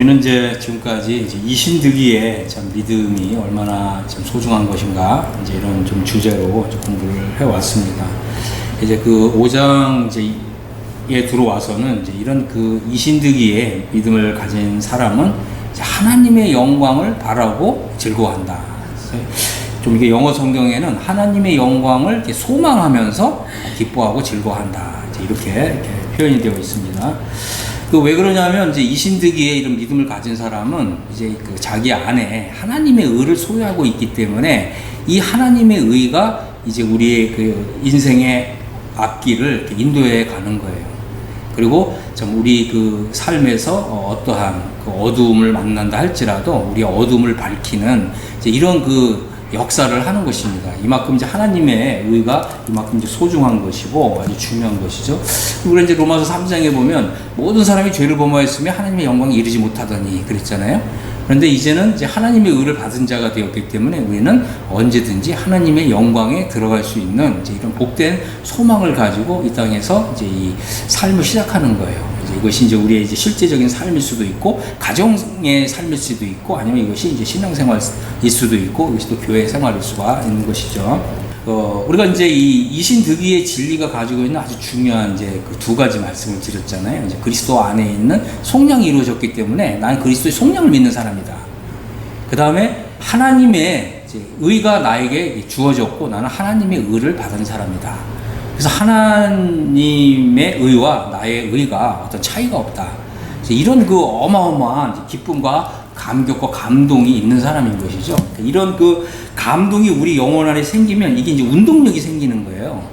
우리는 이제 지금까지 이제 이신득이의 참 믿음이 얼마나 참 소중한 것인가 이제 이런 좀 주제로 이제 공부를 해왔습니다. 이제 그 5장 이제에 들어와서는 이제 이런 그 이신득이의 믿음을 가진 사람은 이제 하나님의 영광을 바라고 즐거워한다. 좀 이게 영어 성경에는 하나님의 영광을 이렇게 소망하면서 기뻐하고 즐거워한다. 이렇게 표현이 되어 있습니다. 왜 그러냐면 이제 이신득이의 이런 믿음을 가진 사람은 이제 그 자기 안에 하나님의 의를 소유하고 있기 때문에 이 하나님의 의가 이제 우리의 그 인생의 앞길을 인도해 가는 거예요. 그리고 좀 우리 그 삶에서 어떠한 그 어두움을 만난다 할지라도 우리의 어두움을 밝히는 이제 이런 그 역사를 하는 것입니다. 이만큼 이제 하나님의 의가 이만큼 이제 소중한 것이고 아주 중요한 것이죠. 그리고 이제 로마서 3장에 보면 모든 사람이 죄를 범하였으며 하나님의 영광에 이르지 못하더니 그랬잖아요. 그런데 이제는 이제 하나님의 의를 받은 자가 되었기 때문에 우리는 언제든지 하나님의 영광에 들어갈 수 있는 이제 이런 복된 소망을 가지고 이 땅에서 이제 이 삶을 시작하는 거예요. 이것이 이제 우리의 이제 실제적인 삶일 수도 있고, 가정의 삶일 수도 있고, 아니면 이것이 이제 신앙생활일 수도 있고, 이것이 또 교회 생활일 수가 있는 것이죠. 우리가 이제 이 이신득이의 진리가 가지고 있는 아주 중요한 이제 그 두 가지 말씀을 드렸잖아요. 이제 그리스도 안에 있는 속량이 이루어졌기 때문에 나는 그리스도의 속량을 믿는 사람이다. 그 다음에 하나님의 이제 의가 나에게 주어졌고 나는 하나님의 의를 받은 사람이다. 그래서 하나님의 의와 나의 의가 어떤 차이가 없다. 이런 그 어마어마한 기쁨과 감격과 감동이 있는 사람인 것이죠. 이런 그 감동이 우리 영혼 안에 생기면 이게 이제 운동력이 생기는 거예요.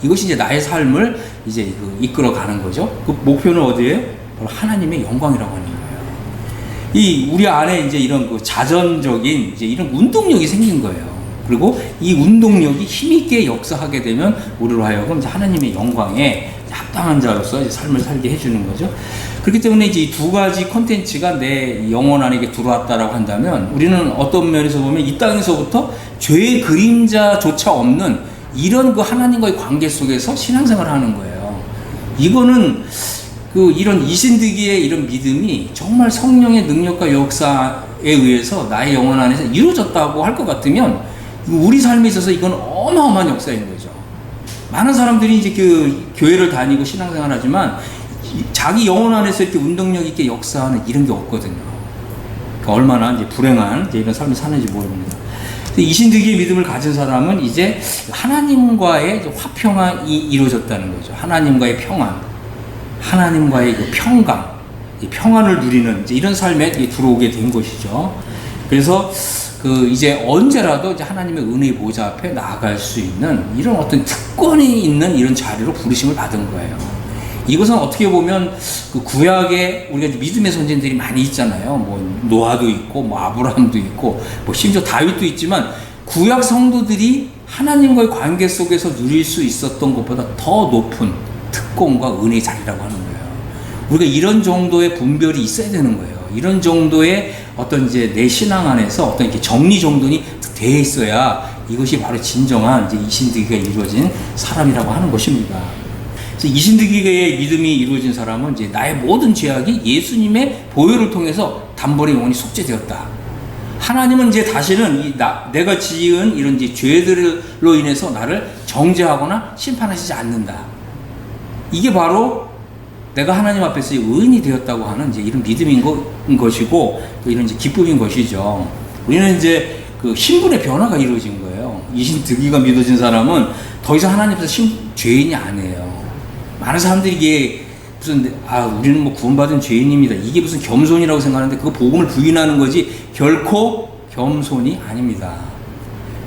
이것이 이제 나의 삶을 이제 그 이끌어 가는 거죠. 그 목표는 어디예요? 바로 하나님의 영광이라고 하는 거예요. 이 우리 안에 이제 이런 그 자전적인 이제 이런 운동력이 생긴 거예요. 그리고 이 운동력이 힘있게 역사하게 되면 우리로 하여금 하나님의 영광에 합당한 자로서 이제 삶을 살게 해주는 거죠. 그렇기 때문에 이제 이 두 가지 컨텐츠가 내 영혼 안에 들어왔다라고 한다면 우리는 어떤 면에서 보면 이 땅에서부터 죄의 그림자조차 없는 이런 그 하나님과의 관계 속에서 신앙생활을 하는 거예요. 이거는 그 이런 이신득이의 이런 믿음이 정말 성령의 능력과 역사에 의해서 나의 영혼 안에서 이루어졌다고 할 것 같으면 우리 삶에 있어서 이건 어마어마한 역사인 거죠. 많은 사람들이 이제 그 교회를 다니고 신앙생활 하지만 자기 영혼 안에서 이렇게 운동력 있게 역사하는 이런 게 없거든요. 그러니까 얼마나 이제 불행한 이제 이런 삶을 사는지 모릅니다. 이신득이의 믿음을 가진 사람은 이제 하나님과의 이제 화평이 이루어졌다는 거죠. 하나님과의 평안, 하나님과의 그 평강, 이 평안을 누리는 이제 이런 삶에 들어오게 된 것이죠. 그래서 그 이제 언제라도 이제 하나님의 은혜의 보좌 앞에 나아갈 수 있는 이런 어떤 특권이 있는 이런 자리로 부르심을 받은 거예요. 이것은 어떻게 보면 그 구약에 우리가 믿음의 선진들이 많이 있잖아요. 뭐 노아도 있고, 뭐 아브라함도 있고, 뭐 심지어 다윗도 있지만 구약 성도들이 하나님과의 관계 속에서 누릴 수 있었던 것보다 더 높은 특권과 은혜의 자리라고 하는 거예요. 우리가 이런 정도의 분별이 있어야 되는 거예요. 이런 정도의 어떤 이제 내 신앙 안에서 어떤 이렇게 정리 정돈이 돼 있어야 이것이 바로 진정한 이제 이신득이가 이루어진 사람이라고 하는 것입니다. 그래서 이신득이의 믿음이 이루어진 사람은 이제 나의 모든 죄악이 예수님의 보혈을 통해서 단번에 영원히 속죄되었다. 하나님은 이제 다시는 내가 지은 이런 이제 죄들로 인해서 나를 정죄하거나 심판하시지 않는다. 이게 바로 내가 하나님 앞에서 의인이 되었다고 하는 이제 이런 믿음인 것이고 또 이런 이제 기쁨인 것이죠. 우리는 이제 그 신분의 변화가 이루어진 거예요. 이신득이가 믿어진 사람은 더 이상 하나님 앞에서 죄인이 아니에요. 많은 사람들이 이게 무슨 우리는 뭐 구원받은 죄인입니다. 이게 무슨 겸손이라고 생각하는데 그거 복음을 부인하는 거지 결코 겸손이 아닙니다.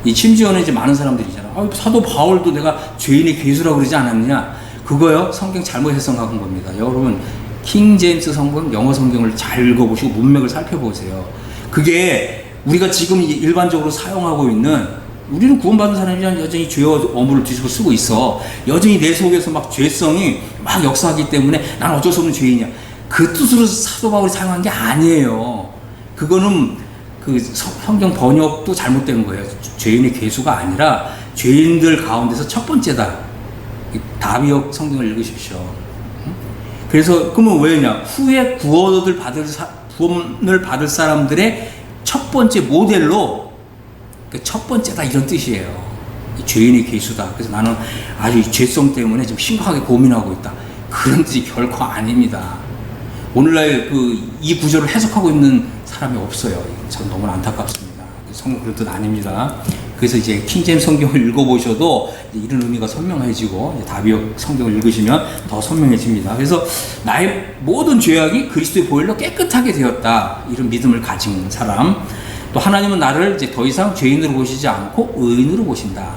이 심지어는 이제 많은 사람들이 있잖아. 사도 바울도 내가 죄인의 괴수라고 그러지 않았느냐? 그거요, 성경 잘못 해석한 겁니다. 여러분, 킹 제임스 성경, 영어 성경을 잘 읽어보시고 문맥을 살펴보세요. 그게 우리가 지금 일반적으로 사용하고 있는, 우리는 구원받은 사람이란 여전히 죄와 어물을 뒤집어 쓰고 있어. 여전히 내 속에서 막 죄성이 막 역사하기 때문에 난 어쩔 수 없는 죄인이야. 그 뜻으로 사도 바울이 사용한 게 아니에요. 그거는 그 성경 번역도 잘못된 거예요. 죄인의 괴수가 아니라 죄인들 가운데서 첫 번째다. 다비역 성경을 읽으십시오. 그래서 그러면 왜냐? 후에 구원을 받을 구원을 받을 사람들의 첫 번째 모델로, 그 첫 번째다 이런 뜻이에요. 죄인의 괴수다. 그래서 나는 아주 죄성 때문에 좀 심각하게 고민하고 있다. 그런 뜻이 결코 아닙니다. 오늘날 이 구절을 해석하고 있는 사람이 없어요. 전 너무 안타깝습니다. 성경 그런 뜻 아닙니다. 그래서 이제 킹제임스 성경을 읽어보셔도 이런 의미가 선명해지고, 다비역 성경을 읽으시면 더 선명해집니다. 그래서 나의 모든 죄악이 그리스도의 보혈로 깨끗하게 되었다. 이런 믿음을 가진 사람. 또 하나님은 나를 이제 더 이상 죄인으로 보시지 않고 의인으로 보신다.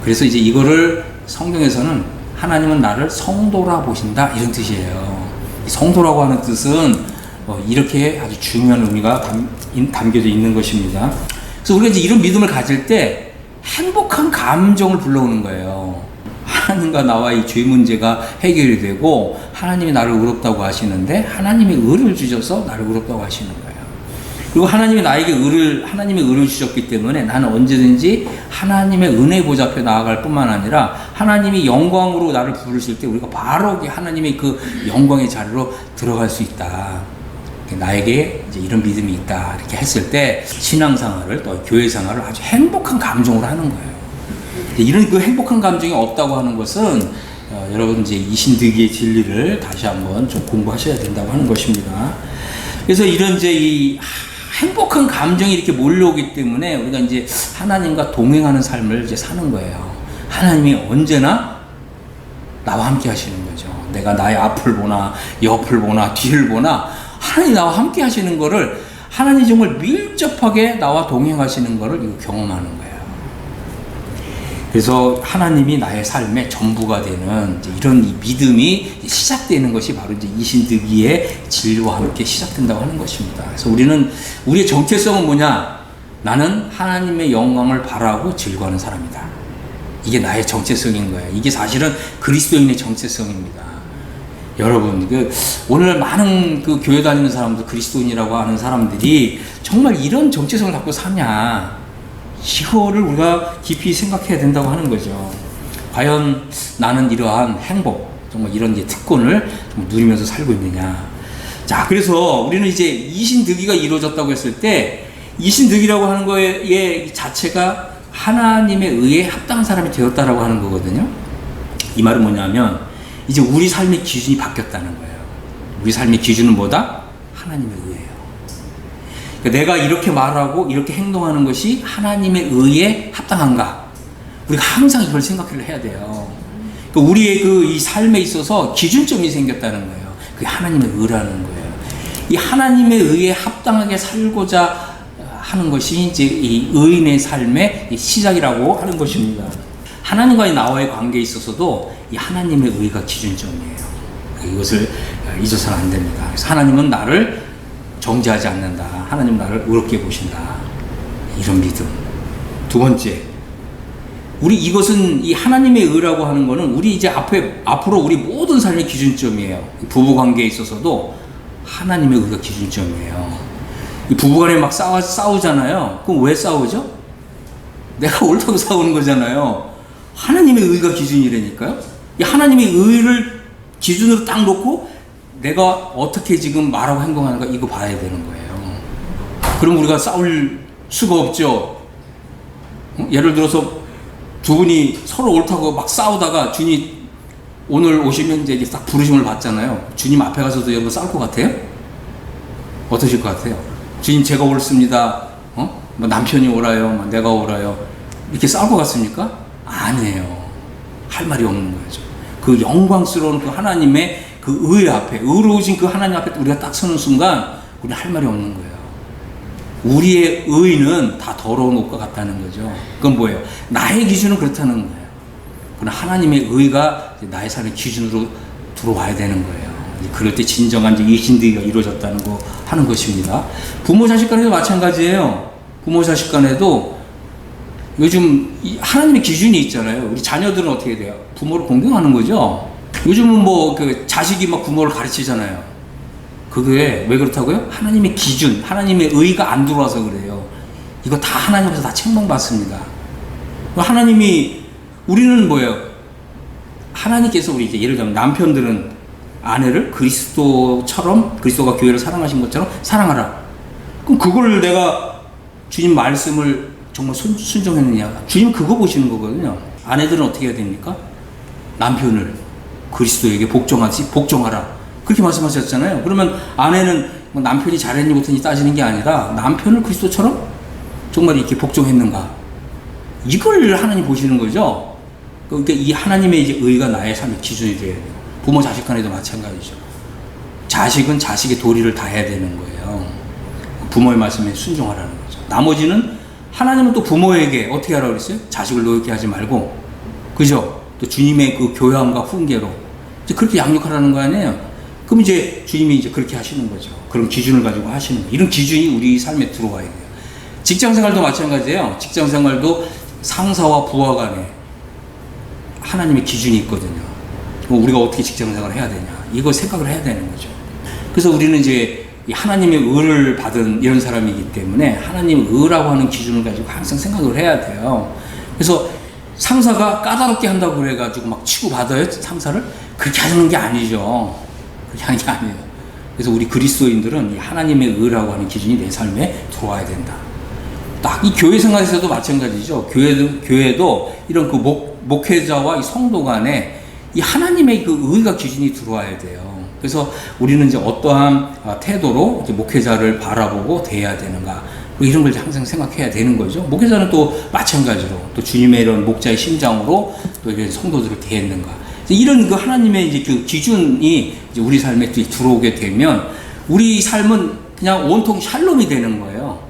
그래서 이제 이거를 성경에서는 하나님은 나를 성도라 보신다. 이런 뜻이에요. 성도라고 하는 뜻은 이렇게 아주 중요한 의미가 담겨져 있는 것입니다. 그래서 우리가 이제 이런 믿음을 가질 때 행복한 감정을 불러오는 거예요. 하나님과 나와의 죄 문제가 해결이 되고, 하나님이 나를 의롭다고 하시는데 하나님이 의를 주셔서 나를 의롭다고 하시는 거예요. 그리고 하나님이 나에게 하나님의 의를 주셨기 때문에 나는 언제든지 하나님의 은혜 보좌 앞에 나아갈 뿐만 아니라, 하나님이 영광으로 나를 부르실 때 우리가 바로 하나님의 그 영광의 자리로 들어갈 수 있다. 나에게 이제 이런 믿음이 있다. 이렇게 했을 때 신앙생활을, 또 교회생활을 아주 행복한 감정으로 하는 거예요. 이런 그 행복한 감정이 없다고 하는 것은 여러분 이제 이신득이의 진리를 다시 한번 좀 공부하셔야 된다고 하는 것입니다. 그래서 이런 이제 이 행복한 감정이 이렇게 몰려오기 때문에 우리가 이제 하나님과 동행하는 삶을 이제 사는 거예요. 하나님이 언제나 나와 함께 하시는 거죠. 내가 나의 앞을 보나 옆을 보나 뒤를 보나 하나님이 나와 함께 하시는 거를, 하나님이 정말 밀접하게 나와 동행하시는 거를 이거 경험하는 거예요. 그래서 하나님이 나의 삶의 전부가 되는 이제 이런 이 믿음이 시작되는 것이 바로 이제 이신득이의 진리와 함께 시작된다고 하는 것입니다. 그래서 우리의 정체성은 뭐냐? 나는 하나님의 영광을 바라고 즐거워하는 사람이다. 이게 나의 정체성인 거예요. 이게 사실은 그리스도인의 정체성입니다. 여러분, 오늘 많은 교회 다니는 사람들, 그리스도인이라고 하는 사람들이 정말 이런 정체성을 갖고 사냐? 이거를 우리가 깊이 생각해야 된다고 하는 거죠. 과연 나는 이러한 행복, 정말 이런 이제 특권을 누리면서 살고 있느냐? 자, 그래서 우리는 이제 이신득이가 이루어졌다고 했을 때, 이신득이라고 하는 거의 자체가 하나님의 의에 합당한 사람이 되었다라고 하는 거거든요. 이 말은 뭐냐면, 이제 우리 삶의 기준이 바뀌었다는 거예요. 우리 삶의 기준은 뭐다? 하나님의 의예요. 그러니까 내가 이렇게 말하고 이렇게 행동하는 것이 하나님의 의에 합당한가? 우리가 항상 이걸 생각을 해야 돼요. 그러니까 우리의 이 삶에 있어서 기준점이 생겼다는 거예요. 그게 하나님의 의라는 거예요. 이 하나님의 의에 합당하게 살고자 하는 것이 이제 이 의인의 삶의 시작이라고 하는 것입니다. 하나님과의 나와의 관계에 있어서도 이 하나님의 의가 기준점이에요. 이것을 잊어서는 안 됩니다. 그래서 하나님은 나를 정죄하지 않는다. 하나님 나를 의롭게 보신다. 이런 믿음. 두 번째, 이것은 이 하나님의 의라고 하는 것은 우리 이제 앞으로 우리 모든 삶의 기준점이에요. 부부 관계에 있어서도 하나님의 의가 기준점이에요. 이 부부간에 막 싸우잖아요. 그럼 왜 싸우죠? 내가 옳다고 싸우는 거잖아요. 하나님의 의가 기준이라니까요. 이 하나님의 의를 기준으로 딱 놓고 내가 어떻게 지금 말하고 행동하는가 이거 봐야 되는 거예요. 그럼 우리가 싸울 수가 없죠. 예를 들어서 두 분이 서로 옳다고 막 싸우다가 주님 오늘 오시면 이제 딱 부르심을 받잖아요. 주님 앞에 가서도 여러분 싸울 것 같아요? 어떠실 것 같아요? 주님 제가 옳습니다. 뭐 남편이 옳아요. 내가 옳아요. 이렇게 싸울 것 같습니까? 아니에요. 할 말이 없는 거죠. 그 영광스러운 그 하나님의 그 의 앞에, 의로우신 그 하나님 앞에 우리가 딱 서는 순간 우리는 할 말이 없는 거예요. 우리의 의는 다 더러운 옷과 같다는 거죠. 그건 뭐예요? 나의 기준은 그렇다는 거예요. 그러나 하나님의 의가 나의 삶의 기준으로 들어와야 되는 거예요. 그럴 때 진정한 이신득이가 이루어졌다는 거 하는 것입니다. 부모 자식 간에도 마찬가지예요. 부모 자식 간에도 요즘 하나님의 기준이 있잖아요. 우리 자녀들은 어떻게 돼요? 부모를 공경하는 거죠. 요즘은 자식이 막 부모를 가르치잖아요. 그게 왜 그렇다고요? 하나님의 기준, 하나님의 의가 안 들어와서 그래요. 이거 다 하나님께서 다 책망받습니다. 우리는 뭐예요? 하나님께서 우리 이제 예를 들면 남편들은 아내를 그리스도처럼, 그리스도가 교회를 사랑하신 것처럼 사랑하라. 그럼 그걸 내가 주님 말씀을 정말 순종했느냐? 주님 그거 보시는 거거든요. 아내들은 어떻게 해야 됩니까? 남편을 그리스도에게 복종하라. 그렇게 말씀하셨잖아요. 그러면 아내는 뭐 남편이 잘했니 못했니 따지는 게 아니라 남편을 그리스도처럼 정말 이렇게 복종했는가? 이걸 하나님 보시는 거죠. 그러니까 이 하나님의 이제 의가 나의 삶의 기준이 돼야 돼요. 부모 자식 간에도 마찬가지죠. 자식은 자식의 도리를 다 해야 되는 거예요. 부모의 말씀에 순종하라는 거죠. 나머지는 하나님은 또 부모에게 어떻게 하라고 그랬어요? 자식을 노엽게 하지 말고, 그죠? 또 주님의 그 교양과 훈계로 이제 그렇게 양육하라는 거 아니에요? 그럼 이제 주님이 이제 그렇게 하시는 거죠. 그런 기준을 가지고 하시는 거예요. 이런 기준이 우리 삶에 들어와야 돼요. 직장 생활도 마찬가지예요. 직장 생활도 상사와 부하 간에 하나님의 기준이 있거든요. 우리가 어떻게 직장 생활을 해야 되냐, 이거 생각을 해야 되는 거죠. 그래서 우리는 이제 하나님의 의를 받은 이런 사람이기 때문에 하나님의 의라고 하는 기준을 가지고 항상 생각을 해야 돼요. 그래서 상사가 까다롭게 한다고 그래가지고 막 치고받아요, 상사를? 그렇게 하는 게 아니죠. 그렇게 하는 게 아니에요. 그래서 우리 그리스도인들은 이 하나님의 의라고 하는 기준이 내 삶에 들어와야 된다. 딱 이 교회 생활에서도 마찬가지죠. 교회도 이런 그 목회자와 이 성도 간에 이 하나님의 그 의가 기준이 들어와야 돼요. 그래서 우리는 이제 어떠한 태도로 이제 목회자를 바라보고 대해야 되는가, 이런 걸 항상 생각해야 되는 거죠. 목회자는 또 마찬가지로 또 주님의 이런 목자의 심장으로 또 이런 성도들을 대했는가. 이런 그 하나님의 이제 그 기준이 이제 우리 삶에 들어오게 되면 우리 삶은 그냥 온통 샬롬이 되는 거예요.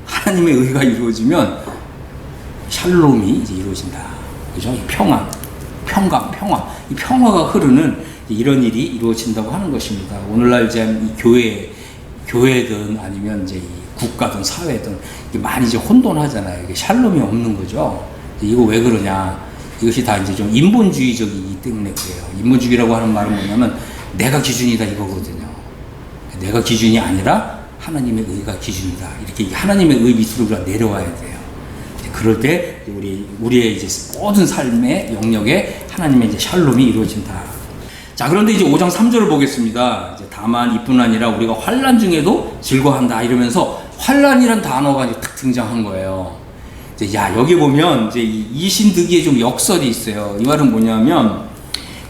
하나님의 의가 이루어지면 샬롬이 이제 이루어진다. 그죠? 평화. 이 평화가 흐르는 이런 일이 이루어진다고 하는 것입니다. 오늘날 이제 이 교회든 아니면 이제 이 국가든 사회든 많이 이제 혼돈하잖아요. 이게 샬롬이 없는 거죠. 이거 왜 그러냐? 이것이 다 이제 좀 인본주의적이기 때문에 그래요. 인본주의라고 하는 말은 뭐냐면 내가 기준이다 이거거든요. 내가 기준이 아니라 하나님의 의가 기준이다. 이렇게 하나님의 의 밑으로 우리가 내려와야 돼요. 그럴 때 우리의 이제 모든 삶의 영역에 하나님의 이제 샬롬이 이루어진다. 자, 그런데 이제 5장 3절을 보겠습니다. 이제 다만 이뿐 아니라 우리가 환난 중에도 즐거워한다 이러면서 환난이란 단어가 이제 딱 등장한 거예요. 이제 여기 보면 이제 이신득이의 좀 역설이 있어요. 이 말은 뭐냐면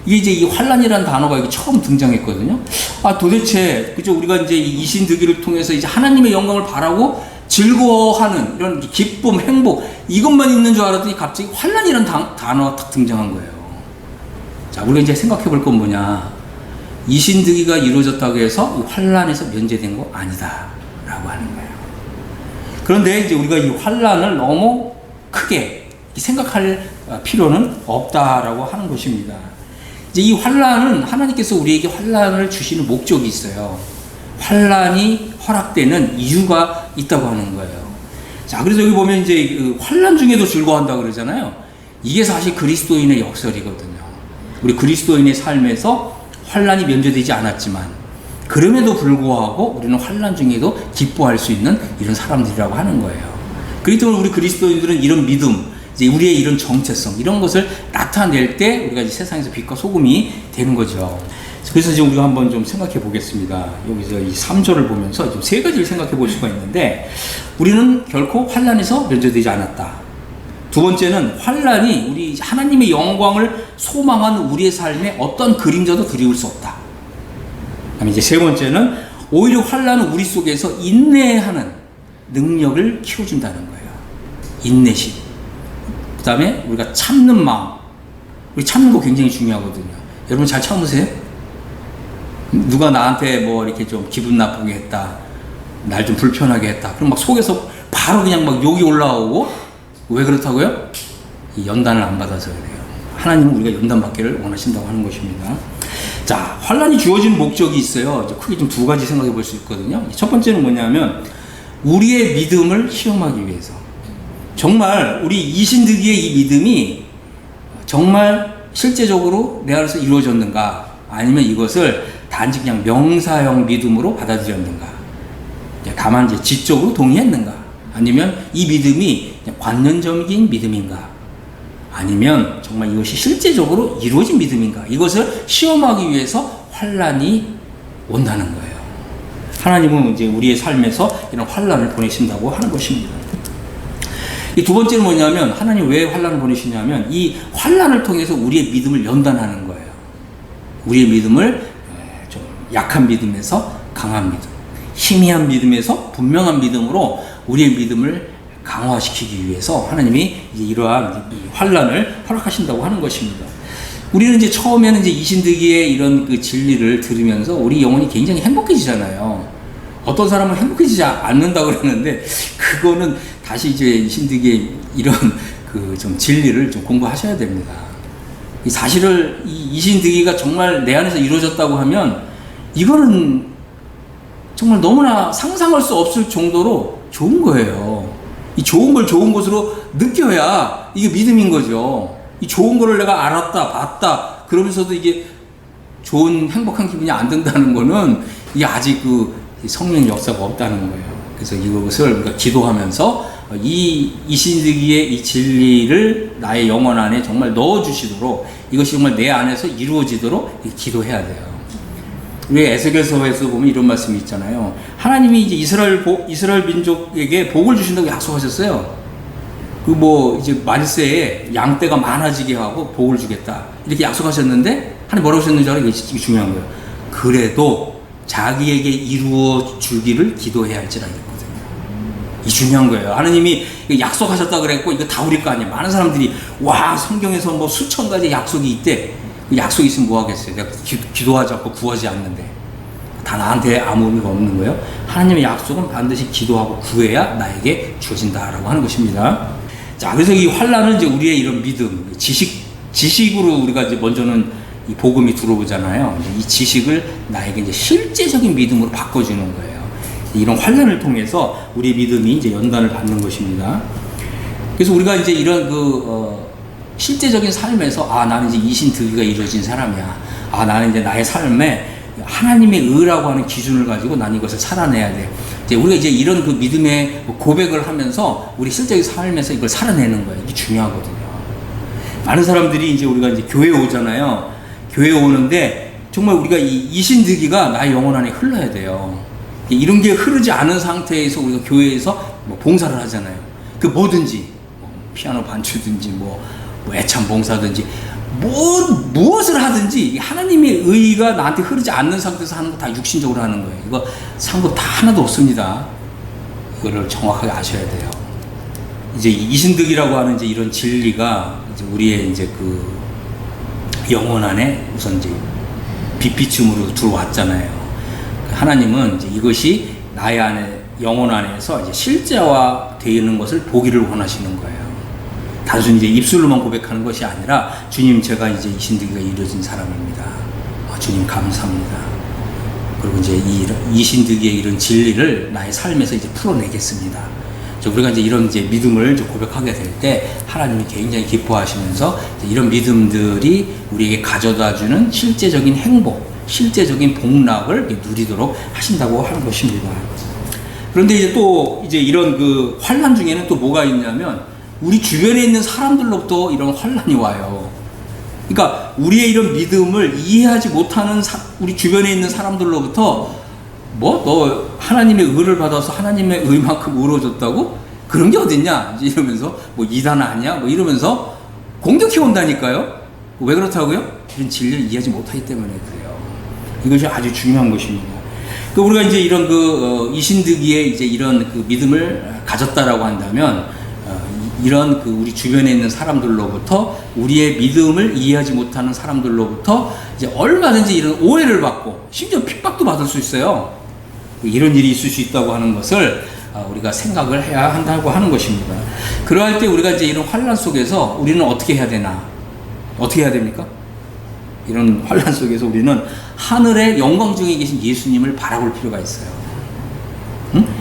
이게 이제 이 환난이란 단어가 여기 처음 등장했거든요. 도대체 그죠? 우리가 이제 이 이신득이를 통해서 이제 하나님의 영광을 바라고 즐거워하는 이런 기쁨, 행복 이것만 있는 줄 알았더니 갑자기 환난이란 단어가 딱 등장한 거예요. 자, 우리가 이제 생각해 볼 건 뭐냐? 이신득이가 이루어졌다고 해서 환난에서 면제된 거 아니다라고 하는 거예요. 그런데 이제 우리가 이 환난을 너무 크게 생각할 필요는 없다라고 하는 것입니다. 이제 이 환난은 하나님께서 우리에게 환난을 주시는 목적이 있어요. 환난이 허락되는 이유가 있다고 하는 거예요. 자, 그래서 여기 보면 이제 그 환난 중에도 즐거워한다 그러잖아요. 이게 사실 그리스도인의 역설이거든요. 우리 그리스도인의 삶에서 환난이 면제되지 않았지만 그럼에도 불구하고 우리는 환난 중에도 기뻐할 수 있는 이런 사람들이라고 하는 거예요. 그렇기 때문에 우리 그리스도인들은 이런 믿음, 이제 우리의 이런 정체성 이런 것을 나타낼 때 우리가 이제 세상에서 빛과 소금이 되는 거죠. 그래서 지금 우리가 한번 좀 생각해 보겠습니다. 여기서 이 3절을 보면서 좀 세 가지를 생각해 볼 수가 있는데, 우리는 결코 환난에서 면제되지 않았다. 두 번째는 환난이 우리 하나님의 영광을 소망하는 우리의 삶에 어떤 그림자도 그리울 수 없다. 그다음에 이제 세 번째는 오히려 환난은 우리 속에서 인내하는 능력을 키워준다는 거예요. 인내심. 그다음에 우리가 참는 마음. 우리 참는 거 굉장히 중요하거든요. 여러분 잘 참으세요? 누가 나한테 뭐 이렇게 좀 기분 나쁘게 했다, 날 좀 불편하게 했다, 그럼 막 속에서 바로 그냥 막 욕이 올라오고, 왜 그렇다고요? 이 연단을 안 받아서 그래요. 하나님은 우리가 연단 받기를 원하신다고 하는 것입니다. 자, 환난이 주어진 목적이 있어요. 이제 크게 좀 두 가지 생각해 볼 수 있거든요. 첫 번째는 뭐냐면 우리의 믿음을 시험하기 위해서. 정말 우리 이신득이의 이 믿음이 정말 실제적으로 내 안에서 이루어졌는가, 아니면 이것을 단지 그냥 명사형 믿음으로 받아들였는가, 다만 이제 지적으로 동의했는가, 아니면 이 믿음이 그냥 관념적인 믿음인가, 아니면 정말 이것이 실제적으로 이루어진 믿음인가, 이것을 시험하기 위해서 환난이 온다는 거예요. 하나님은 이제 우리의 삶에서 이런 환난을 보내신다고 하는 것입니다. 이 두 번째는 뭐냐면 하나님 왜 환난을 보내시냐면 이 환난을 통해서 우리의 믿음을 연단하는 거예요. 우리의 믿음을 좀 약한 믿음에서 강한 믿음, 희미한 믿음에서 분명한 믿음으로 우리의 믿음을 강화시키기 위해서 하나님이 이제 이러한 환난을 허락하신다고 하는 것입니다. 우리는 이제 처음에는 이제 이신득이의 이런 그 진리를 들으면서 우리 영혼이 굉장히 행복해지잖아요. 어떤 사람은 행복해지지 않는다고 그러는데 그거는 다시 이제 이신득이의 이런 그 좀 진리를 좀 공부하셔야 됩니다. 이 사실을 이 이신득이가 정말 내 안에서 이루어졌다고 하면 이거는 정말 너무나 상상할 수 없을 정도로 좋은 거예요. 이 좋은 걸 좋은 것으로 느껴야 이게 믿음인 거죠. 이 좋은 거를 내가 알았다, 봤다, 그러면서도 이게 좋은 행복한 기분이 안 든다는 거는 이게 아직 그 성령 역사가 없다는 거예요. 그래서 이것을 우리가 기도하면서 이 이신득이의 이 진리를 나의 영혼 안에 정말 넣어주시도록 이것이 정말 내 안에서 이루어지도록 기도해야 돼요. 우리 에스겔서에서 보면 이런 말씀이 있잖아요. 하나님이 이제 이스라엘 민족에게 복을 주신다고 약속하셨어요. 그 뭐 이제 말세에 양떼가 많아지게 하고 복을 주겠다 이렇게 약속하셨는데 하나님 뭐라고 하셨는지 알아요? 이게 중요한 거예요. 그래도 자기에게 이루어 주기를 기도해야 할지라 이랬거든요. 이 중요한 거예요. 하나님이 약속하셨다 그랬고 이거 다 우리 거 아니에요. 많은 사람들이 와 성경에서 뭐 수천 가지 약속이 있대. 약속이 있으면 뭐 하겠어요? 내가 기도하지 않고 구하지 않는데 다 나한테 아무 의미가 없는 거예요. 하나님의 약속은 반드시 기도하고 구해야 나에게 주어진다라고 하는 것입니다. 자, 그래서 이 환난은 이제 우리의 이런 믿음, 지식으로 우리가 이제 먼저는 이 복음이 들어오잖아요. 이 지식을 나에게 이제 실제적인 믿음으로 바꿔주는 거예요. 이런 환난을 통해서 우리 믿음이 이제 연단을 받는 것입니다. 그래서 우리가 이제 이런 실제적인 삶에서 나는 이제 이신득이가 이루어진 사람이야. 나는 이제 나의 삶에 하나님의 의라고 하는 기준을 가지고 난 이것을 살아내야 돼. 이제 우리가 이제 이런 그 믿음의 고백을 하면서 우리 실제의 삶에서 이걸 살아내는 거예요. 이게 중요하거든요. 많은 사람들이 이제 우리가 이제 교회에 오잖아요. 교회에 오는데 정말 우리가 이 이신득이가 나의 영혼 안에 흘러야 돼요. 이런 게 흐르지 않은 상태에서 우리가 교회에서 뭐 봉사를 하잖아요. 그 뭐든지 피아노 반주든지 뭐 애참 봉사든지 무엇을 하든지 하나님의 의가 나한테 흐르지 않는 상태에서 하는 거 다 육신적으로 하는 거예요. 이거 상급 다 하나도 없습니다. 이거를 정확하게 아셔야 돼요. 이제 이신득이라고 하는 이제 이런 진리가 이제 우리의 이제 그 영혼 안에 우선 이제 빛비춤으로 들어왔잖아요. 하나님은 이제 이것이 나의 안에 영혼 안에서 이제 실제화 되는 것을 보기를 원하시는 거예요. 단순히 이제 입술로만 고백하는 것이 아니라 주님 제가 이제 이신득이가 이루어진 사람입니다. 주님 감사합니다. 그리고 이제 이신득이의 이런 진리를 나의 삶에서 이제 풀어내겠습니다. 우리가 이제 이런 이제 믿음을 이제 고백하게 될 때 하나님이 굉장히 기뻐하시면서 이런 믿음들이 우리에게 가져다주는 실제적인 행복, 실제적인 복락을 누리도록 하신다고 하는 것입니다. 그런데 이제 또 이제 이런 그 환난 중에는 또 뭐가 있냐면 우리 주변에 있는 사람들로부터 이런 환난이 와요. 그러니까 우리의 이런 믿음을 이해하지 못하는 우리 주변에 있는 사람들로부터 너 하나님의 의를 받아서 하나님의 의만큼 의로워졌다고? 그런 게 어딨냐? 이러면서 이단 아니야? 이러면서 공격해 온다니까요. 왜 그렇다고요? 이런 진리를 이해하지 못하기 때문에 그래요. 이것이 아주 중요한 것입니다. 우리가 이제 이런 이신득이의 이제 이런 그 믿음을 가졌다라고 한다면 이런 우리 주변에 있는 사람들로부터 우리의 믿음을 이해하지 못하는 사람들로부터 이제 얼마든지 이런 오해를 받고 심지어 핍박도 받을 수 있어요. 이런 일이 있을 수 있다고 하는 것을 우리가 생각을 해야 한다고 하는 것입니다. 그러할 때 우리가 이제 이런 환난 속에서 우리는 어떻게 해야 되나? 어떻게 해야 됩니까? 이런 환난 속에서 우리는 하늘의 영광 중에 계신 예수님을 바라볼 필요가 있어요.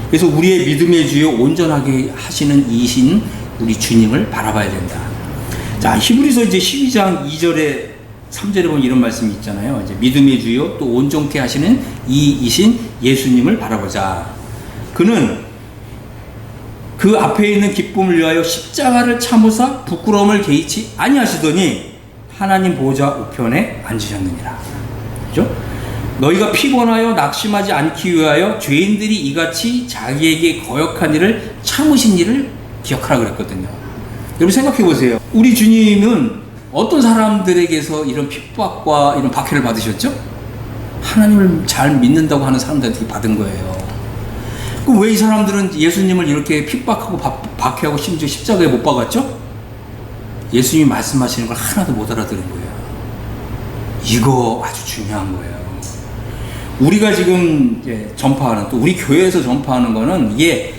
그래서 우리의 믿음의 주요 온전하게 하시는 이신 우리 주님을 바라봐야 된다. 자, 히브리서 이제 12장 2절에 3절에 보면 이런 말씀이 있잖아요. 이제 믿음의 주요 또 온전케 하시는 이신 예수님을 바라보자. 그는 그 앞에 있는 기쁨을 위하여 십자가를 참으사 부끄러움을 개의치 아니하시더니 하나님 보좌 우편에 앉으셨느니라. 그죠? 너희가 피곤하여 낙심하지 않기 위하여 죄인들이 이같이 자기에게 거역한 일을 참으신 일을 기억하라 그랬거든요. 여러분 생각해 보세요. 우리 주님은 어떤 사람들에게서 이런 핍박과 이런 박해를 받으셨죠? 하나님을 잘 믿는다고 하는 사람들한테 받은 거예요. 그럼 왜 이 사람들은 예수님을 이렇게 핍박하고 박해하고 심지어 십자가에 못 박았죠? 예수님이 말씀하시는 걸 하나도 못 알아들은 거예요. 이거 아주 중요한 거예요. 우리가 지금 전파하는, 또 우리 교회에서 전파하는 거는 이게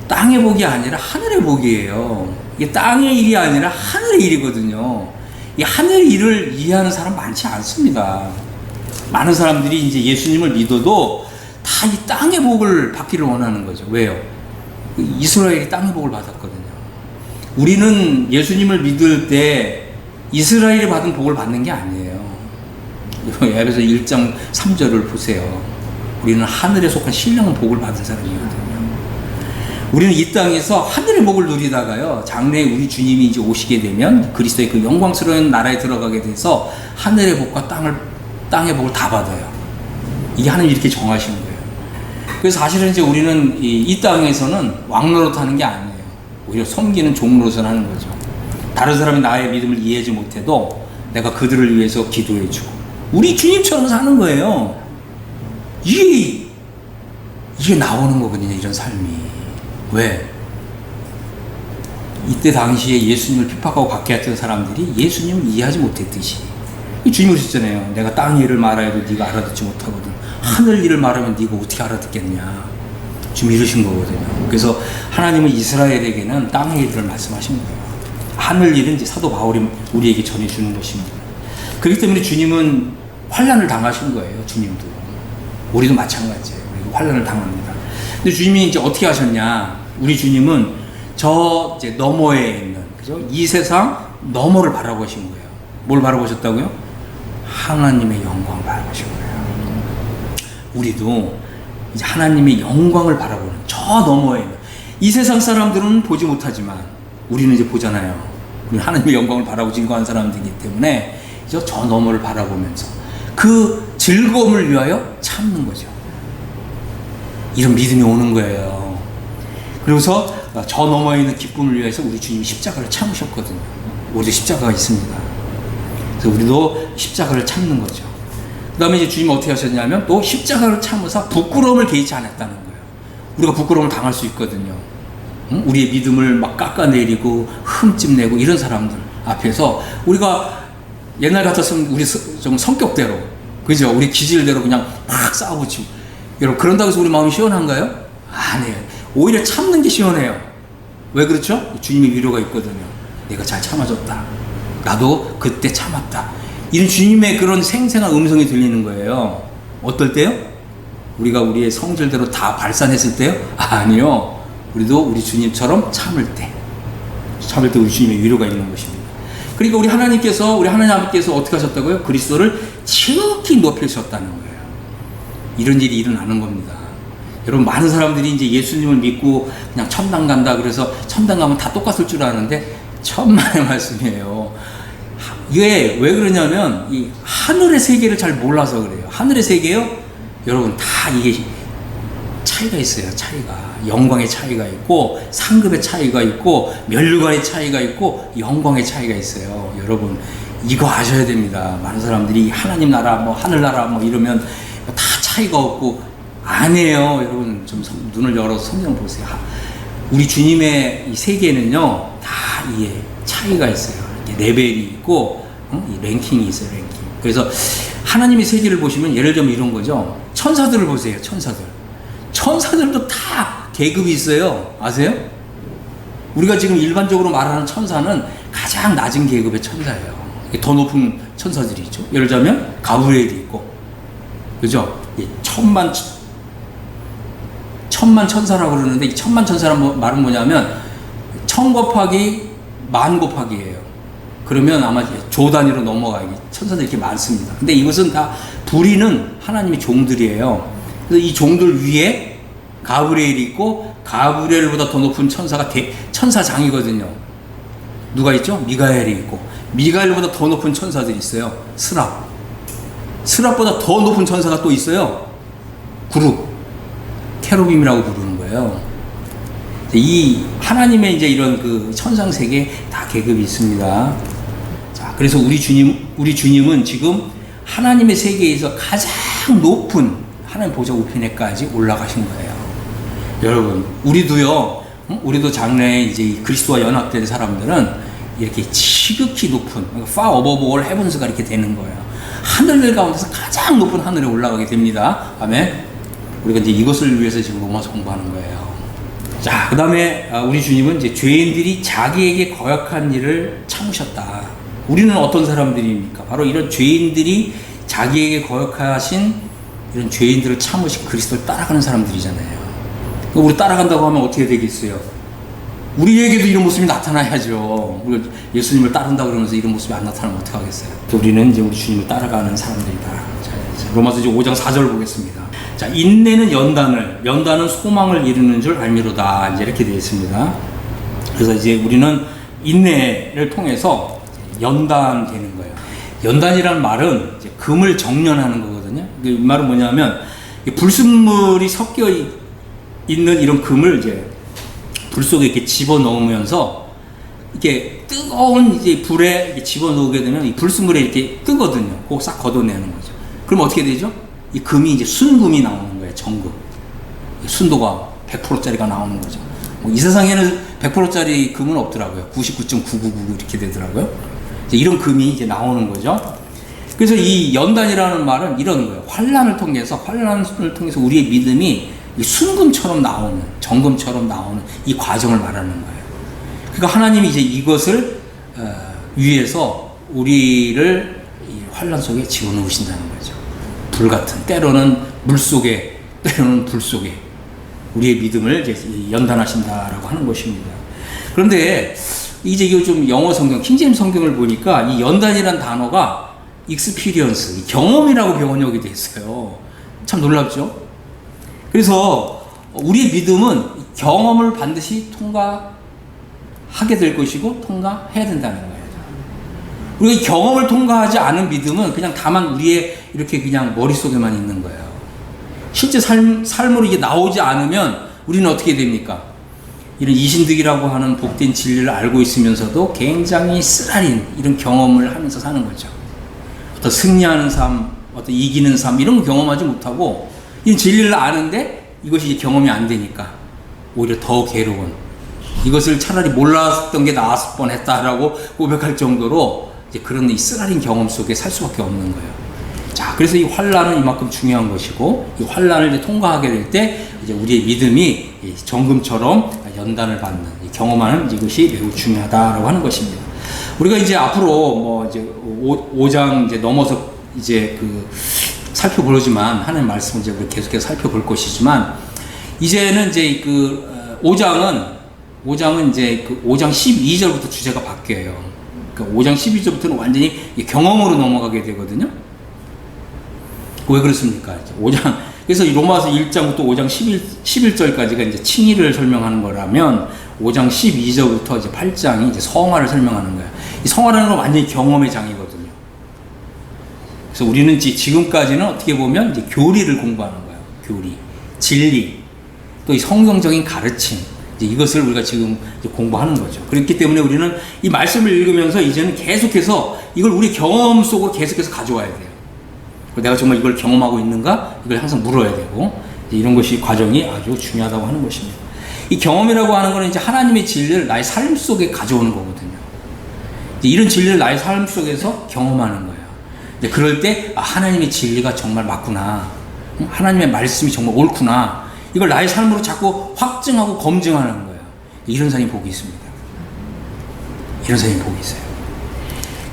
땅의 복이 아니라 하늘의 복이에요. 이게 땅의 일이 아니라 하늘의 일이거든요. 이 하늘의 일을 이해하는 사람 많지 않습니다. 많은 사람들이 이제 예수님을 믿어도 다 이 땅의 복을 받기를 원하는 거죠. 왜요? 이스라엘이 땅의 복을 받았거든요. 우리는 예수님을 믿을 때 이스라엘이 받은 복을 받는 게 아니에요. 에베소 1장 3절을 보세요. 우리는 하늘에 속한 신령한 복을 받은 사람이거든요. 우리는 이 땅에서 하늘의 복을 누리다가요, 장래에 우리 주님이 이제 오시게 되면 그리스도의 그 영광스러운 나라에 들어가게 돼서 하늘의 복과 땅의 복을 다 받아요. 이게 하나님이 이렇게 정하신 거예요. 그래서 사실은 이제 우리는 이 땅에서는 왕노릇 하는 게 아니에요. 오히려 섬기는 종노릇을 하는 거죠. 다른 사람이 나의 믿음을 이해하지 못해도 내가 그들을 위해서 기도해주고 우리 주님처럼 사는 거예요. 이게 나오는 거거든요, 이런 삶이. 왜? 이때 당시에 예수님을 핍박하고 박해했던 사람들이 예수님을 이해하지 못했듯이, 주님이 그러셨잖아요. 내가 땅 일을 말해도 네가 알아듣지 못하거든. 하늘 일을 말하면 네가 어떻게 알아듣겠냐. 지금 이러신 거거든요. 그래서 하나님은 이스라엘에게는 땅의 일을 말씀하신 거예요. 하늘 일은 이제 사도 바울이 우리에게 전해주는 것입니다. 그렇기 때문에 주님은 환난을 당하신 거예요. 주님도. 우리도 마찬가지예요. 우리도 환난을 당합니다. 근데 주님이 이제 어떻게 하셨냐? 우리 주님은 저 이제 너머에 있는, 그죠? 이 세상 너머를 바라보신 거예요. 뭘 바라보셨다고요? 하나님의 영광을 바라보신 거예요. 우리도 이제 하나님의 영광을 바라보는 저 너머에 있는, 이 세상 사람들은 보지 못하지만 우리는 이제 보잖아요. 우리는 하나님의 영광을 바라보고 증거한 사람들이기 때문에 저 너머를 바라보면서 그 즐거움을 위하여 참는 거죠. 이런 믿음이 오는 거예요. 그래서 저 너머에 있는 기쁨을 위해서 우리 주님이 십자가를 참으셨거든요. 우리도 십자가가 있습니다. 그래서 우리도 십자가를 참는 거죠. 그 다음에 이제 주님이 어떻게 하셨냐면 또 십자가를 참으사 부끄러움을 개의치 않았다는 거예요. 우리가 부끄러움을 당할 수 있거든요. 응? 우리의 믿음을 막 깎아내리고 흠집내고 이런 사람들 앞에서 우리가 옛날 같았으면 우리 좀 성격대로, 그죠? 우리 기질대로 그냥 막 싸우고. 여러분, 그런다고 해서 우리 마음이 시원한가요? 아니에요. 오히려 참는 게 시원해요. 왜 그렇죠? 주님의 위로가 있거든요. 내가 잘 참아줬다. 나도 그때 참았다. 이런 주님의 그런 생생한 음성이 들리는 거예요. 어떨 때요? 우리가 우리의 성질대로 다 발산했을 때요? 아니요. 우리도 우리 주님처럼 참을 때 우리 주님의 위로가 있는 것입니다. 그러니까 우리 하나님 아버지께서 어떻게 하셨다고요? 그리스도를 지극히 높이셨다는 거예요. 이런 일이 일어나는 겁니다. 여러분, 많은 사람들이 이제 예수님을 믿고 그냥 천당 간다 그래서 천당 가면 다 똑같을 줄 아는데 천만의 말씀이에요. 이게 왜 그러냐면 이 하늘의 세계를 잘 몰라서 그래요. 하늘의 세계요? 여러분, 다 이게 차이가 있어요. 차이가. 영광의 차이가 있고 상급의 차이가 있고 면류관의 차이가 있고 영광의 차이가 있어요. 여러분, 이거 아셔야 됩니다. 많은 사람들이 하나님 나라 뭐 하늘나라 뭐 이러면 다 차이가 없고 아니에요. 여러분, 좀 눈을 열어서 성경 보세요. 우리 주님의 이 세계는요, 다 이게 차이가 있어요. 레벨이 있고 이 랭킹이 있어요. 랭킹. 그래서 하나님의 세계를 보시면 예를 들면 이런 거죠. 천사들을 보세요. 천사들도 다 계급이 있어요. 아세요? 우리가 지금 일반적으로 말하는 천사는 가장 낮은 계급의 천사예요. 더 높은 천사들이 있죠. 예를 들자면 가브리엘이 있고, 그죠? 천만 천사라고 그러는데 이 천만 천사란 말은 뭐냐면 1000 곱하기 10,000 곱하기예요. 그러면 아마 조 단위로 넘어가기, 천사들이 이렇게 많습니다. 근데 이것은 다 부리는 하나님의 종들이에요. 그래서 이 종들 위에 가브리엘이 있고, 가브리엘보다 더 높은 천사가 천사장이거든요. 누가 있죠? 미가엘이 있고, 미가엘보다 더 높은 천사들이 있어요. 스랍. 스랍보다 더 높은 천사가 또 있어요. 그룹. 케루빔이라고 부르는 거예요. 이 하나님의 이제 이런 그 천상 세계에 다 계급이 있습니다. 자, 그래서 우리 주님은 지금 하나님의 세계에서 가장 높은 하나님 보좌 우편에까지 올라가신 거예요. 여러분, 우리도요, 우리도 장래에 이제 그리스도와 연합된 사람들은 이렇게 지극히 높은, far above all heavens가 이렇게 되는 거예요. 하늘들 가운데서 가장 높은 하늘에 올라가게 됩니다. 아멘. 우리가 이제 이것을 위해서 지금 로마서 공부하는 거예요. 자, 그 다음에 우리 주님은 이제 죄인들이 자기에게 거역한 일을 참으셨다. 우리는 어떤 사람들입니까? 바로 이런 죄인들이 자기에게 거역하신 이런 죄인들을 참으신 그리스도를 따라가는 사람들이잖아요. 우리 따라간다고 하면 어떻게 되겠어요? 우리에게도 이런 모습이 나타나야죠. 우리가 예수님을 따른다 그러면서 이런 모습이 안 나타나면 어떡하겠어요? 우리는 이제 우리 주님을 따라가는 사람들이다. 자, 로마서 이제 5장 4절 보겠습니다. 자, 인내는 연단은 소망을 이루는 줄 알미로다. 이제 이렇게 되어 있습니다. 그래서 이제 우리는 인내를 통해서 연단되는 거예요. 연단이라는 말은 이제 금을 정련하는 거거든요. 이 말은 뭐냐면 불순물이 섞여 있는 이런 금을 이제 불 속에 이렇게 집어 넣으면서 이렇게 뜨거운 이제 불에 이렇게 집어 넣게 되면 이 불순물에 이렇게 뜨거든요. 그거 싹 걷어내는 거죠. 그럼 어떻게 되죠? 이 금이 이제 순금이 나오는 거예요. 정금. 순도가 100%짜리가 나오는 거죠. 이 세상에는 100%짜리 금은 없더라고요. 99.999 이렇게 되더라고요. 이런 금이 이제 나오는 거죠. 그래서 이 연단이라는 말은 이런 거예요. 환난을 통해서 우리의 믿음이 이 순금처럼 나오는, 정금처럼 나오는 이 과정을 말하는 거예요. 그러니까 하나님이 이제 이것을 위해서 우리를 이 환난 속에 집어넣으신다는 거죠. 불 같은, 때로는 물 속에, 때로는 불 속에 우리의 믿음을 이제 연단하신다라고 하는 것입니다. 그런데 이제 이거 좀 영어 성경, 킹제임스 성경을 보니까 이 연단이란 단어가 experience, 경험이라고 번역이 돼 있어요. 참 놀랍죠? 그래서 우리의 믿음은 경험을 반드시 통과하게 될 것이고 통과해야 된다는 거예요. 우리가 경험을 통과하지 않은 믿음은 그냥 다만 우리의 이렇게 그냥 머릿속에만 있는 거예요. 실제 삶으로 이게 나오지 않으면 우리는 어떻게 됩니까? 이런 이신득이라고 하는 복된 진리를 알고 있으면서도 굉장히 쓰라린 이런 경험을 하면서 사는 거죠. 어떤 승리하는 삶, 어떤 이기는 삶 이런 거 경험하지 못하고 이 진리를 아는데 이것이 이제 경험이 안 되니까 오히려 더 괴로운, 이것을 차라리 몰랐던 게 나았을 뻔했다라고 고백할 정도로 이제 그런 이 쓰라린 경험 속에 살 수밖에 없는 거예요. 자, 그래서 이 환난은 이만큼 중요한 것이고, 이 환난을 이제 통과하게 될 때 이제 우리의 믿음이 정금처럼 연단을 받는, 경험하는 이것이 매우 중요하다라고 하는 것입니다. 우리가 이제 앞으로 뭐 이제 5장 이제 넘어서 이제 그 살펴보지만 하는 말씀을 이제 계속해서 살펴볼 것이지만, 이제는 이제 그 5장은 이제 그 5장 12절부터 주제가 바뀌어요. 그러니까 5장 12절부터는 완전히 경험으로 넘어가게 되거든요. 왜 그렇습니까? 5장, 그래서 이 로마서 1장부터 5장 11절까지가 이제 칭의를 설명하는 거라면 5장 12절부터 이제 8장이 이제 성화를 설명하는 거예요. 이 성화라는 건 완전히 경험의 장이거든요. 그래서 우리는 지금까지는 어떻게 보면 이제 교리를 공부하는 거예요. 교리, 진리, 또 이 성경적인 가르침, 이제 이것을 우리가 지금 이제 공부하는 거죠. 그렇기 때문에 우리는 이 말씀을 읽으면서 이제는 계속해서 이걸 우리 경험 속으로 계속해서 가져와야 돼요. 내가 정말 이걸 경험하고 있는가? 이걸 항상 물어야 되고, 이런 것이 과정이 아주 중요하다고 하는 것입니다. 이 경험이라고 하는 것은 이제 하나님의 진리를 나의 삶 속에 가져오는 거거든요. 이런 진리를 나의 삶 속에서 경험하는 거예요. 그럴 때 하나님의 진리가 정말 맞구나, 하나님의 말씀이 정말 옳구나, 이걸 나의 삶으로 자꾸 확증하고 검증하는 거예요. 이런 사람이 복이 있습니다. 이런 사람이 복이 있어요.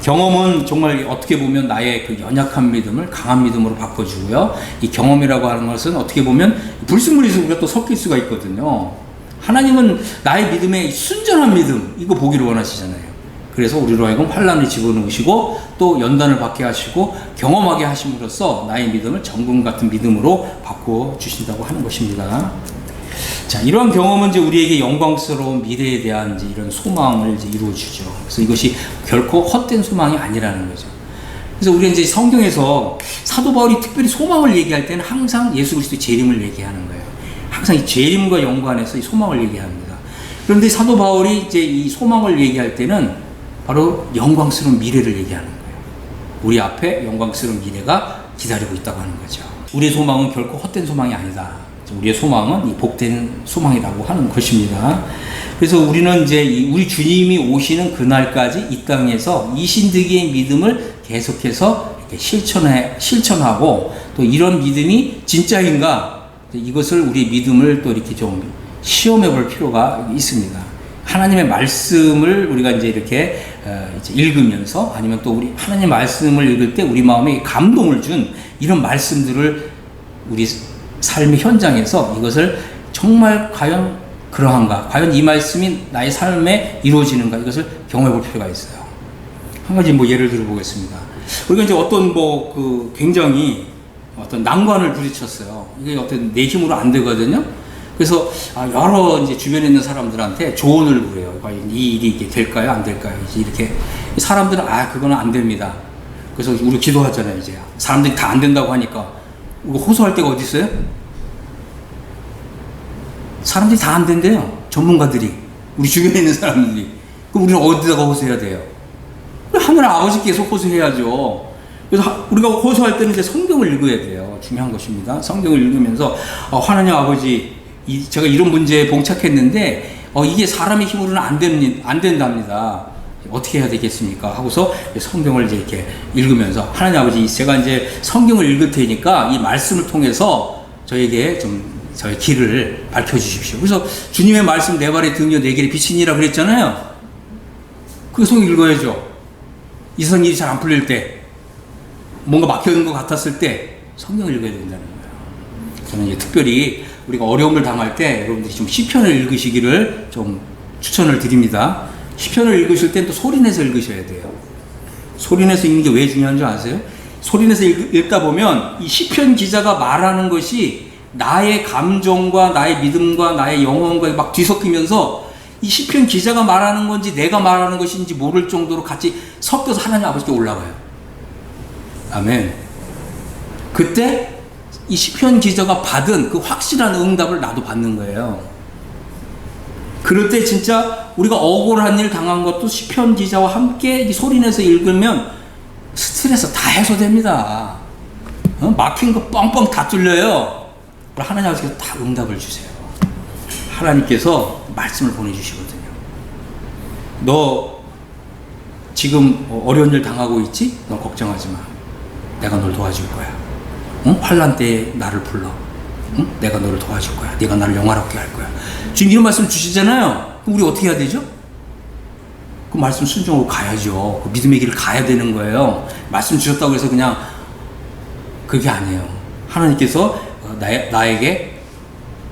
경험은 정말 어떻게 보면 나의 그 연약한 믿음을 강한 믿음으로 바꿔주고요. 이 경험이라고 하는 것은 어떻게 보면 불순물이 우리가 또 섞일 수가 있거든요. 하나님은 나의 믿음의 순전한 믿음, 이거 보기를 원하시잖아요. 그래서 우리로 하여금 환난을 집어넣으시고 또 연단을 받게 하시고 경험하게 하심으로써 나의 믿음을 정금 같은 믿음으로 바꿔주신다고 하는 것입니다. 자, 이러한 경험은 이제 우리에게 영광스러운 미래에 대한 이제 이런 소망을 이제 이루어주죠. 그래서 이것이 결코 헛된 소망이 아니라는 거죠. 그래서 우리가 이제 성경에서 사도 바울이 특별히 소망을 얘기할 때는 항상 예수 그리스도의 재림을 얘기하는 거예요. 항상 이 재림과 연관해서 이 소망을 얘기합니다. 그런데 사도 바울이 이제 이 소망을 얘기할 때는 바로 영광스러운 미래를 얘기하는 거예요. 우리 앞에 영광스러운 미래가 기다리고 있다고 하는 거죠. 우리의 소망은 결코 헛된 소망이 아니다. 우리의 소망은 이 복된 소망이라고 하는 것입니다. 그래서 우리는 이제 우리 주님이 오시는 그날까지 이 땅에서 이신득이의 믿음을 계속해서 이렇게 실천하고 또 이런 믿음이 진짜인가 이것을 우리 믿음을 또 이렇게 좀 시험해 볼 필요가 있습니다. 하나님의 말씀을 우리가 이제 이렇게 이제 읽으면서 아니면 또 우리 하나님의 말씀을 읽을 때 우리 마음에 감동을 준 이런 말씀들을 우리 삶의 현장에서 이것을 정말 과연 그러한가? 과연 이 말씀이 나의 삶에 이루어지는가? 이것을 경험해 볼 필요가 있어요. 한 가지 뭐 예를 들어 보겠습니다. 우리가 이제 어떤 굉장히 어떤 난관을 부딪혔어요. 이게 어떤 내 힘으로 안 되거든요. 그래서 여러 이제 주변에 있는 사람들한테 조언을 구해요. 과연 이 일이 이게 될까요? 안 될까요? 이렇게 사람들은 그거는 안 됩니다. 그래서 우리 기도하잖아요. 이제 사람들이 다 안 된다고 하니까 호소할 데가 어디 있어요? 사람들이 다 안 된대요. 전문가들이. 우리 주변에 있는 사람들이. 그럼 우리는 어디다가 호소해야 돼요? 하늘 아버지께서 호소해야죠. 그래서 우리가 호소할 때는 이제 성경을 읽어야 돼요. 중요한 것입니다. 성경을 읽으면서 하나님 아버지 제가 이런 문제에 봉착했는데 이게 사람의 힘으로는 안 된답니다. 어떻게 해야 되겠습니까? 하고서 성경을 이제 이렇게 읽으면서 하나님 아버지 제가 이제 성경을 읽을 테니까 이 말씀을 통해서 저에게 좀 저의 길을 밝혀주십시오. 그래서 주님의 말씀 내 발의 등이요 내 길의 빛이니라 그랬잖아요. 그 성경 읽어야죠. 이 세상 일이 잘 안 풀릴 때 뭔가 막혀있는 것 같았을 때 성경을 읽어야 된다는 거예요. 저는 이제 특별히 우리가 어려움을 당할 때 여러분들이 좀 시편을 읽으시기를 좀 추천을 드립니다. 시편을 읽으실 땐 또 소리내서 읽으셔야 돼요. 소리내서 읽는 게 왜 중요한 줄 아세요? 소리내서 읽다 보면 이 시편 기자가 말하는 것이 나의 감정과 나의 믿음과 나의 영혼과 막 뒤섞이면서 이 시편 기자가 말하는 건지 내가 말하는 것인지 모를 정도로 같이 섞여서 하나님 아버지께 올라가요. 아멘. 그때 이 시편 기자가 받은 그 확실한 응답을 나도 받는 거예요. 그럴 때 진짜 우리가 억울한 일 당한 것도 시편 기자와 함께 소리내서 읽으면 스트레스 다 해소됩니다. 막힌 거 뻥뻥 다 뚫려요. 하나님 아버지께서 다 응답을 주세요. 하나님께서 말씀을 보내주시거든요. 너 지금 어려운 일 당하고 있지? 너 걱정하지 마. 내가 널 도와줄 거야. 환난 때에 나를 불러. 내가 너를 도와줄 거야. 네가 나를 영화롭게 할 거야. 지금 이런 말씀 주시잖아요. 그럼 우리 어떻게 해야 되죠? 그 말씀 순종으로 가야죠. 그 믿음의 길을 가야 되는 거예요. 말씀 주셨다고 해서 그냥 그게 아니에요. 하나님께서 나에게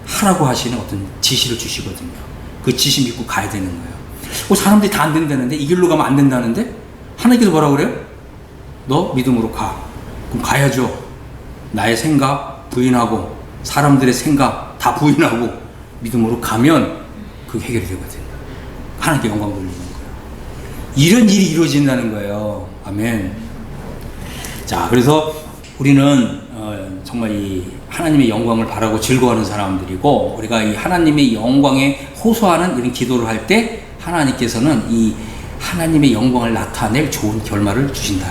하라고 하시는 어떤 지시를 주시거든요. 그 지시 믿고 가야 되는 거예요. 사람들이 다 안 된다는데 이 길로 가면 안 된다는데 하나님께서 뭐라고 그래요? 너 믿음으로 가. 그럼 가야죠. 나의 생각 부인하고 사람들의 생각 다 부인하고 믿음으로 가면 그게 해결이 되거든요. 하나님께 영광 돌리는 거예요. 이런 일이 이루어진다는 거예요. 아멘. 자, 그래서 우리는 정말 이 하나님의 영광을 바라고 즐거워하는 사람들이고 우리가 이 하나님의 영광에 호소하는 이런 기도를 할 때 하나님께서는 이 하나님의 영광을 나타낼 좋은 결말을 주신다.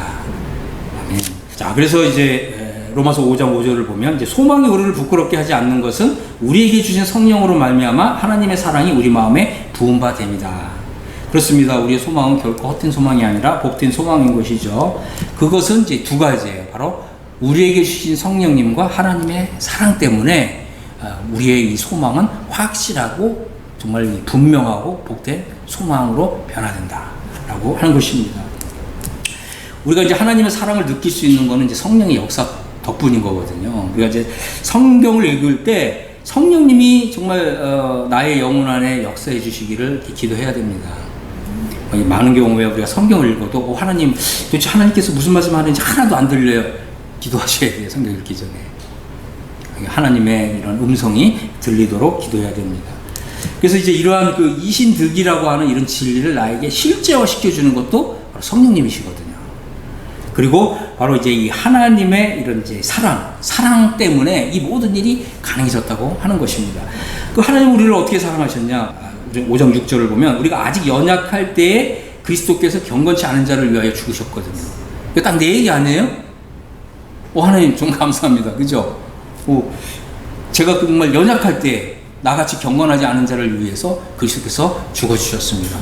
아멘. 자, 그래서 이제 로마서 5장 5절을 보면 이제 소망이 우리를 부끄럽게 하지 않는 것은 우리에게 주신 성령으로 말미암아 하나님의 사랑이 우리 마음에 부은 바 됩니다. 그렇습니다. 우리의 소망은 결코 헛된 소망이 아니라 복된 소망인 것이죠. 그것은 이제 두 가지예요. 바로 우리에게 주신 성령님과 하나님의 사랑 때문에 우리의 이 소망은 확실하고 정말 분명하고 복된 소망으로 변화된다라고 하는 것입니다. 우리가 이제 하나님의 사랑을 느낄 수 있는 것은 이제 성령의 역사 덕분인 거거든요. 우리가 이제 성경을 읽을 때 성령님이 정말 나의 영혼 안에 역사해 주시기를 기도해야 됩니다. 많은 경우에 우리가 성경을 읽어도 하나님 도대체 하나님께서 무슨 말씀하는지 하나도 안 들려요. 기도하셔야 돼요. 성경 읽기 전에 하나님의 이런 음성이 들리도록 기도해야 됩니다. 그래서 이제 이러한 그 이신득이라고 하는 이런 진리를 나에게 실제화 시켜주는 것도 바로 성령님이시거든요. 그리고 바로 이제 이 하나님의 이런 이제 사랑 때문에 이 모든 일이 가능해졌다고 하는 것입니다. 그 하나님 우리를 어떻게 사랑하셨냐? 5장 6절을 보면 우리가 아직 연약할 때에 그리스도께서 경건치 않은 자를 위하여 죽으셨거든요. 이거 딱 내 얘기 아니에요? 하나님 좀 감사합니다. 그죠? 제가 정말 연약할 때 나같이 경건하지 않은 자를 위해서 그리스도께서 죽어주셨습니다.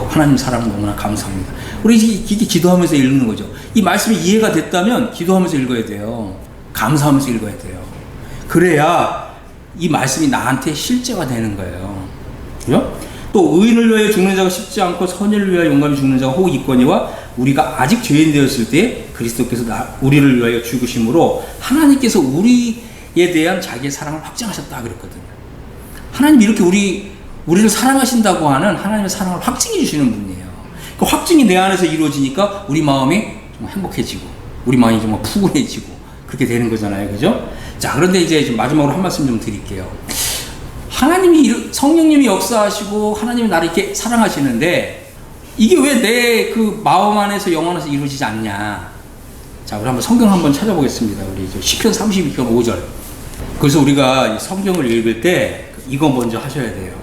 하나님 사랑 너무나 감사합니다. 우리 이게 기도하면서 읽는 거죠. 이 말씀이 이해가 됐다면 기도하면서 읽어야 돼요. 감사하면서 읽어야 돼요. 그래야 이 말씀이 나한테 실제가 되는 거예요. 그죠? 또 의인을 위하여 죽는 자가 쉽지 않고 선의를 위하여 용감히 죽는 자가 혹 있거니와 우리가 아직 죄인 되었을 때 그리스도께서 우리를 위하여 죽으심으로 하나님께서 우리에 대한 자기의 사랑을 확증하셨다 그랬거든요. 하나님이 이렇게 우리를 사랑하신다고 하는 하나님의 사랑을 확증해 주시는 분이에요. 그 확증이 내 안에서 이루어지니까 우리 마음이 좀 행복해지고 우리 마음이 정말 푸근해지고 그렇게 되는 거잖아요. 그죠? 자, 그런데 이제 좀 마지막으로 한 말씀 좀 드릴게요. 성령님이 역사하시고 하나님이 나를 이렇게 사랑하시는데 이게 왜 내 그 마음 안에서 영 안에서 이루어지지 않냐? 자, 우리 한번 성경 한번 찾아보겠습니다. 우리 시편 32편 5절. 그래서 우리가 성경을 읽을 때 이거 먼저 하셔야 돼요.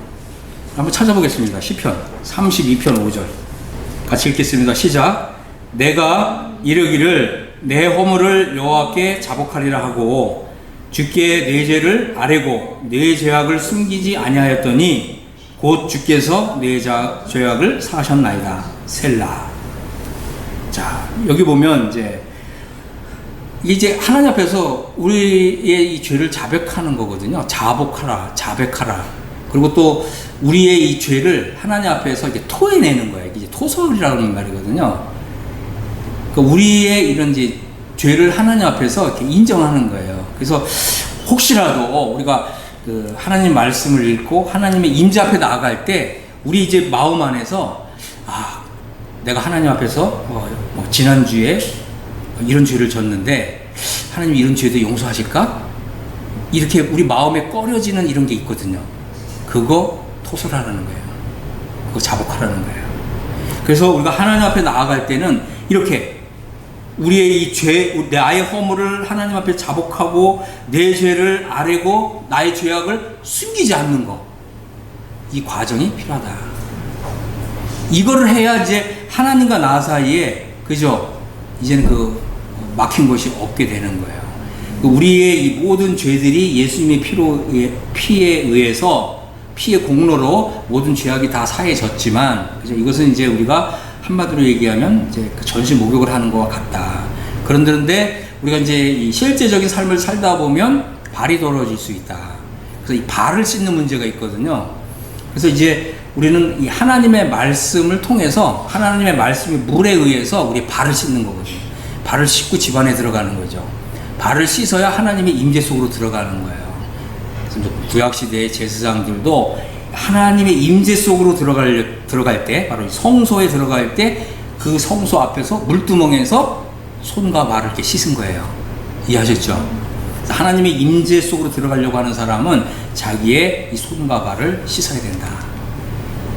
한번 찾아보겠습니다. 시편 32편 5절. 같이 읽겠습니다. 시작. 내가 이르기를 내 허물을 여호와께 자복하리라 하고 주께 내 죄를 아뢰고 내 죄악을 숨기지 아니하였더니 곧 주께서 내 죄악을 사하셨나이다. 셀라. 자, 여기 보면 이제 하나님 앞에서 우리의 이 죄를 자백하는 거거든요. 자백하라. 그리고 또 우리의 이 죄를 하나님 앞에서 이렇게 토해내는 거예요. 이게 토설이라는 말이거든요. 그러니까 우리의 이런 이제 죄를 하나님 앞에서 이렇게 인정하는 거예요. 그래서 혹시라도 우리가 그 하나님 말씀을 읽고 하나님의 임재 앞에 나아갈 때 우리 이제 마음 안에서 내가 하나님 앞에서 지난주에 이런 죄를 졌는데 하나님 이런 죄도 용서하실까? 이렇게 우리 마음에 꺼려지는 이런 게 있거든요. 그거 토설하라는 거예요. 그거 자복하라는 거예요. 그래서 우리가 하나님 앞에 나아갈 때는 이렇게 우리의 이 죄, 나의 허물을 하나님 앞에 자복하고 내 죄를 아뢰고 나의 죄악을 숨기지 않는 거. 이 과정이 필요하다. 이거를 해야 이제 하나님과 나 사이에, 그죠? 이제는 그 막힌 것이 없게 되는 거예요. 우리의 이 모든 죄들이 예수님의 피에 의해서, 피의 공로로 모든 죄악이 다 사해졌지만, 그죠? 이것은 이제 우리가 한마디로 얘기하면 이제 전시 목욕을 하는 것과 같다. 그런데 우리가 이제 이 실제적인 삶을 살다 보면 발이 더러워질 수 있다. 그래서 이 발을 씻는 문제가 있거든요. 그래서 이제 우리는 이 하나님의 말씀을 통해서 하나님의 말씀의 물에 의해서 우리 발을 씻는 거거든요. 발을 씻고 집 안에 들어가는 거죠. 발을 씻어야 하나님의 임재 속으로 들어가는 거예요. 그래서 구약시대의 제사장들도 하나님의 임재 속으로 들어갈 때, 바로 성소에 들어갈 때 그 성소 앞에서 물두멍에서 손과 발을 이렇게 씻은 거예요. 이해하셨죠? 하나님의 임재 속으로 들어가려고 하는 사람은 자기의 이 손과 발을 씻어야 된다.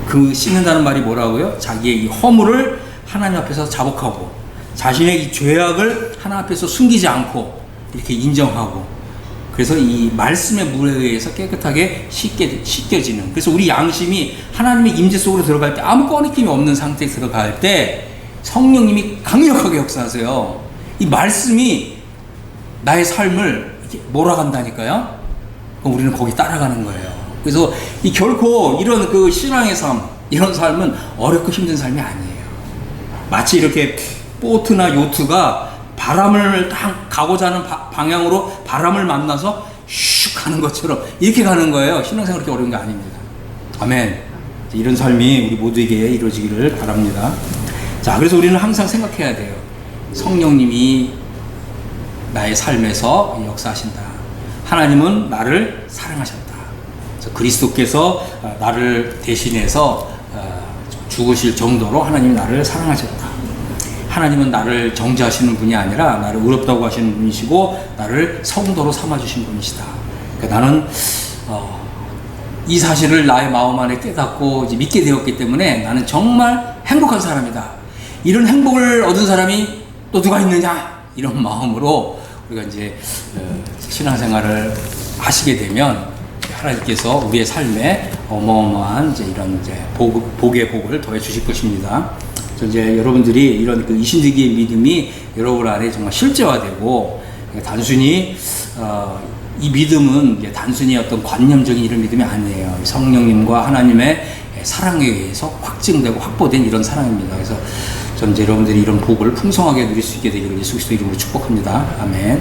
그 씻는다는 말이 뭐라고요? 자기의 이 허물을 하나님 앞에서 자복하고 자신의 이 죄악을 하나님 앞에서 숨기지 않고 이렇게 인정하고, 그래서 이 말씀의 물에 의해서 깨끗하게 씻겨지는, 그래서 우리 양심이 하나님의 임재 속으로 들어갈 때 아무 꺼리낌이 없는 상태에 들어갈 때 성령님이 강력하게 역사하세요. 이 말씀이 나의 삶을 이렇게 몰아간다니까요. 그럼 우리는 거기 따라가는 거예요. 그래서 이 결코 이런 그 신앙의 삶, 이런 삶은 어렵고 힘든 삶이 아니에요. 마치 이렇게 보트나 요트가 바람을 딱 가고자 하는 방향으로 바람을 만나서 슉 가는 것처럼 이렇게 가는 거예요. 신앙생활 그렇게 어려운 게 아닙니다. 아멘. 이런 삶이 우리 모두에게 이루어지기를 바랍니다. 자, 그래서 우리는 항상 생각해야 돼요. 성령님이 나의 삶에서 역사하신다. 하나님은 나를 사랑하셨다. 그래서 그리스도께서 나를 대신해서 죽으실 정도로 하나님이 나를 사랑하셨다. 하나님은 나를 정죄하시는 분이 아니라 나를 의롭다고 하시는 분이시고 나를 성도로 삼아주신 분이시다. 그러니까 나는 이 사실을 나의 마음 안에 깨닫고 이제 믿게 되었기 때문에 나는 정말 행복한 사람이다. 이런 행복을 얻은 사람이 또 누가 있느냐 이런 마음으로 우리가 이제 신앙생활을 하시게 되면 하나님께서 우리의 삶에 어마어마한 이제 이런 이제 복의 복을 더해 주실 것입니다. 이제 여러분들이 이런 그 이신득이의 믿음이 여러분 안에 정말 실제화되고 단순히 이 믿음은 이제 단순히 어떤 관념적인 이런 믿음이 아니에요. 성령님과 하나님의 사랑에 의해서 확증되고 확보된 이런 사랑입니다. 그래서 전 이제 여러분들이 이런 복을 풍성하게 누릴 수 있게 되기를 예수 그리스도 이름으로 축복합니다. 아멘.